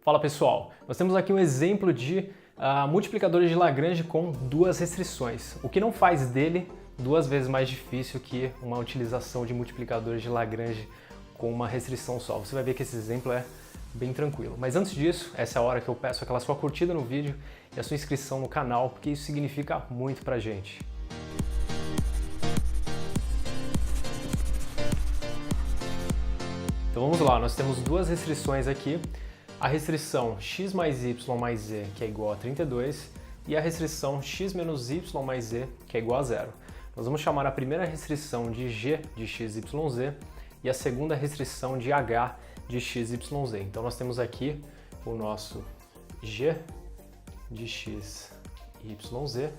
Fala pessoal, nós temos aqui um exemplo de multiplicadores de Lagrange com duas restrições, o que não faz dele duas vezes mais difícil que uma utilização de multiplicadores de Lagrange com uma restrição só. Você vai ver que esse exemplo é bem tranquilo. Mas antes disso, essa é a hora que eu peço aquela sua curtida no vídeo e a sua inscrição no canal, porque isso significa muito pra gente. Então vamos lá, nós temos duas restrições aqui. A restrição x mais y mais z, que é igual a 32, e a restrição x menos y mais z, que é igual a zero. Nós vamos chamar a primeira restrição de g de x, y, z e a segunda restrição de h de x, y, z. Então nós temos aqui o nosso g de x, y, z,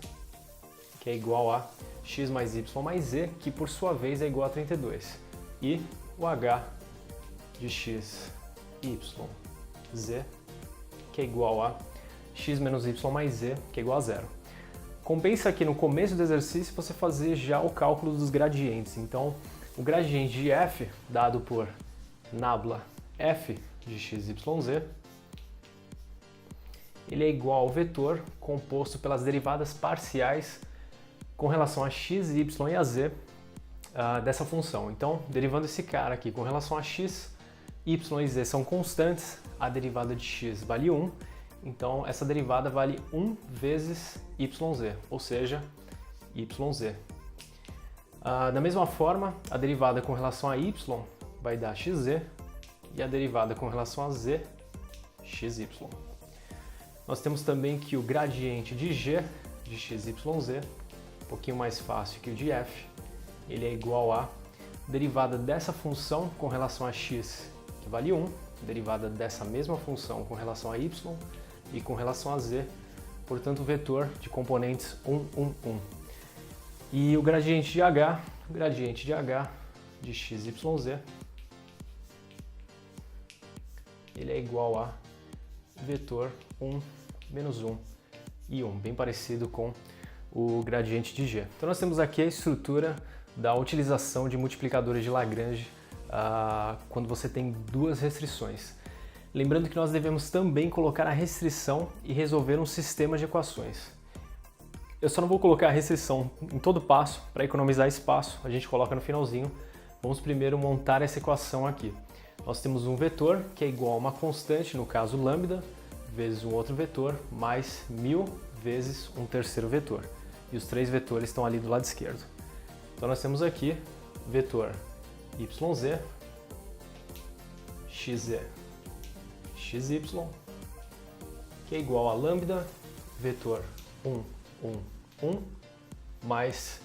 que é igual a x mais y mais z, que por sua vez é igual a 32. E o h de x, y, z, que é igual a x menos y mais z, que é igual a zero. Compensa aqui no começo do exercício você fazer já o cálculo dos gradientes. Então, o gradiente de f, dado por nabla f de x, y, z, ele é igual ao vetor composto pelas derivadas parciais com relação a x, y e a z dessa função. Então, derivando esse cara aqui com relação a x, y e z são constantes, a derivada de x vale 1, então essa derivada vale 1 vezes yz, ou seja, yz. Da mesma forma, a derivada com relação a y vai dar xz e a derivada com relação a z, xy. Nós temos também que o gradiente de g de x, y, z, um pouquinho mais fácil que o de f, ele é igual a derivada dessa função com relação a x, que vale 1, derivada dessa mesma função com relação a y e com relação a z, portanto o vetor de componentes 1, 1, 1. E o gradiente de h de x, y, z, ele é igual a vetor 1, menos 1 e 1, bem parecido com o gradiente de g. Então nós temos aqui a estrutura da utilização de multiplicadores de Lagrange quando você tem duas restrições. Lembrando que nós devemos também colocar a restrição e resolver um sistema de equações. Eu só não vou colocar a restrição em todo passo, para economizar espaço, a gente coloca no finalzinho. Vamos primeiro montar essa equação aqui. Nós temos um vetor que é igual a uma constante, no caso lambda, vezes um outro vetor, mais 1000 vezes um terceiro vetor. E os três vetores estão ali do lado esquerdo. Então nós temos aqui vetor yz, xz, xy, que é igual a lambda, vetor 1, 1, 1, mais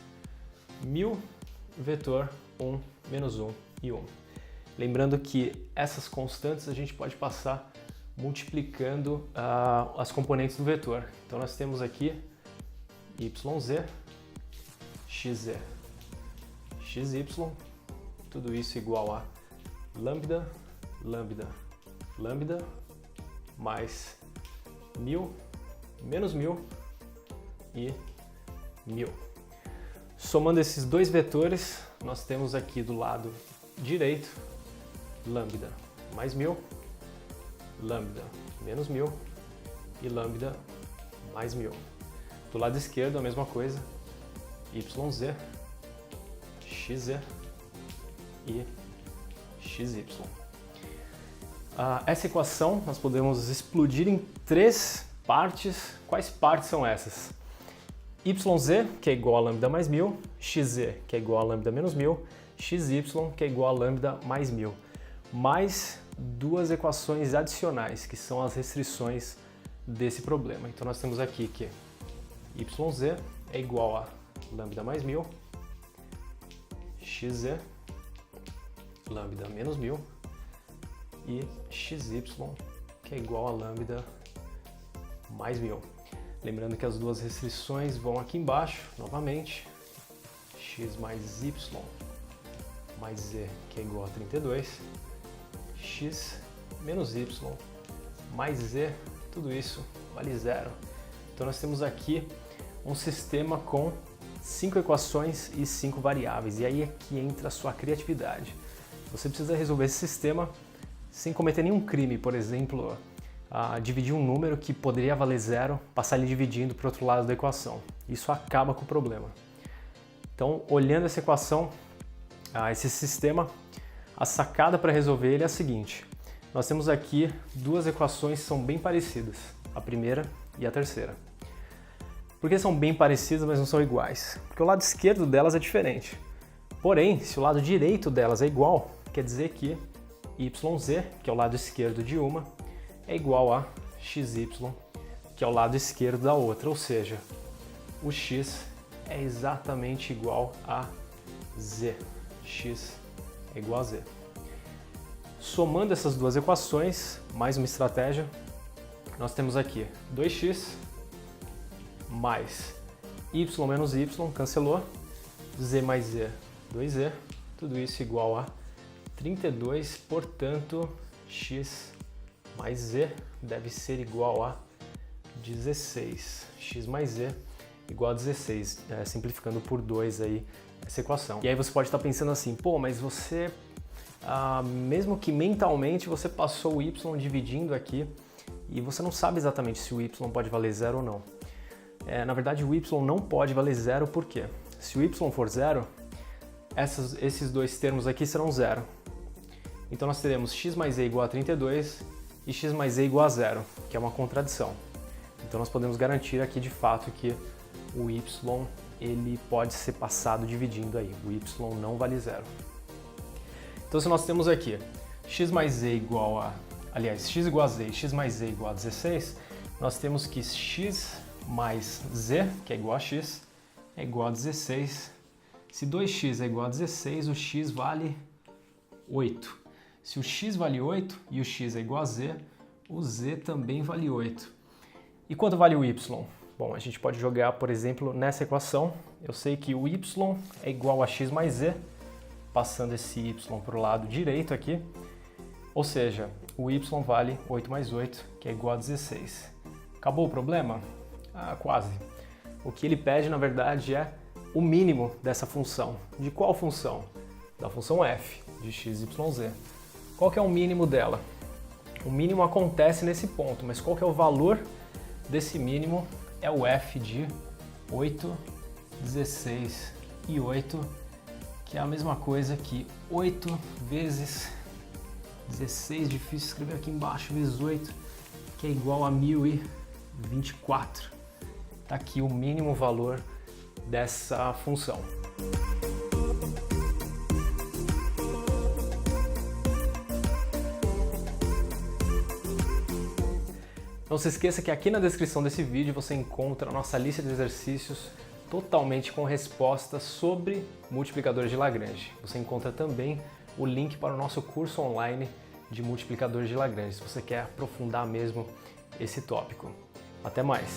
1000, vetor 1, menos 1 e 1. Lembrando que essas constantes a gente pode passar multiplicando as componentes do vetor. Então nós temos aqui yz, xz, xy, tudo isso igual a lambda, lambda, lambda, mais 1000, menos 1000 e 1000. Somando esses dois vetores, nós temos aqui do lado direito lambda mais 1000, lambda menos 1000 e lambda mais 1000. Do lado esquerdo a mesma coisa, yz, xz e xy. Essa equação nós podemos explodir em três partes. Quais partes são essas? Yz, que é igual a lambda mais 1000, xz, que é igual a lambda menos 1000, xy, que é igual a lambda mais 1000. Mais duas equações adicionais, que são as restrições desse problema. Então nós temos aqui que yz é igual a lambda mais 1000, xz, lambda menos 1000 e xy, que é igual a lambda mais 1000. Lembrando que as duas restrições vão aqui embaixo, novamente, x mais y mais z, que é igual a 32, x menos y mais z, tudo isso vale zero. Então nós temos aqui um sistema com 5 equações e 5 variáveis, e aí é que entra a sua criatividade. Você precisa resolver esse sistema sem cometer nenhum crime, por exemplo, dividir um número que poderia valer zero, passar ele dividindo para o outro lado da equação. Isso acaba com o problema. Então, olhando essa equação, esse sistema, a sacada para resolver ele é a seguinte. Nós temos aqui duas equações que são bem parecidas, a primeira e a terceira. Por que são bem parecidas, mas não são iguais? Porque o lado esquerdo delas é diferente. Porém, se o lado direito delas é igual, quer dizer que YZ, que é o lado esquerdo de uma, é igual a XY, que é o lado esquerdo da outra, ou seja, o X é exatamente igual a Z. X é igual a Z. Somando essas duas equações, mais uma estratégia, nós temos aqui 2x mais y menos y, cancelou, z mais z, 2z, tudo isso igual a 32, portanto, x mais z deve ser igual a 16. X mais z igual a 16, simplificando por 2 aí essa equação. E aí você pode estar pensando assim, pô, mas você, mesmo que mentalmente você passou o y dividindo aqui e você não sabe exatamente se o y pode valer zero ou não. Na verdade, o y não pode valer zero, por quê? Se o y for zero, esses dois termos aqui serão zero. Então nós teremos x mais z igual a 32 e x mais z igual a zero, que é uma contradição. Então nós podemos garantir aqui de fato que o y ele pode ser passado dividindo aí, o y não vale zero. Então se nós temos aqui x mais z igual a, aliás, x igual a z e x mais z igual a 16, nós temos que x mais z, que é igual a x, é igual a 16. Se 2x é igual a 16, o x vale 8. Se o x vale 8 e o x é igual a z, o z também vale 8. E quanto vale o y? Bom, a gente pode jogar, por exemplo, nessa equação. Eu sei que o y é igual a x mais z, passando esse y para o lado direito aqui. Ou seja, o y vale 8 mais 8, que é igual a 16. Acabou o problema? Quase. O que ele pede, na verdade, é o mínimo dessa função. De qual função? Da função f, de x, y, z. Qual que é o mínimo dela? O mínimo acontece nesse ponto, mas qual que é o valor desse mínimo? É o f de 8, 16 e 8, que é a mesma coisa que 8 vezes 16, difícil escrever aqui embaixo, vezes 8, que é igual a 1024. Está aqui o mínimo valor dessa função. Não se esqueça que aqui na descrição desse vídeo você encontra a nossa lista de exercícios totalmente com respostas sobre multiplicadores de Lagrange. Você encontra também o link para o nosso curso online de multiplicadores de Lagrange, se você quer aprofundar mesmo esse tópico. Até mais!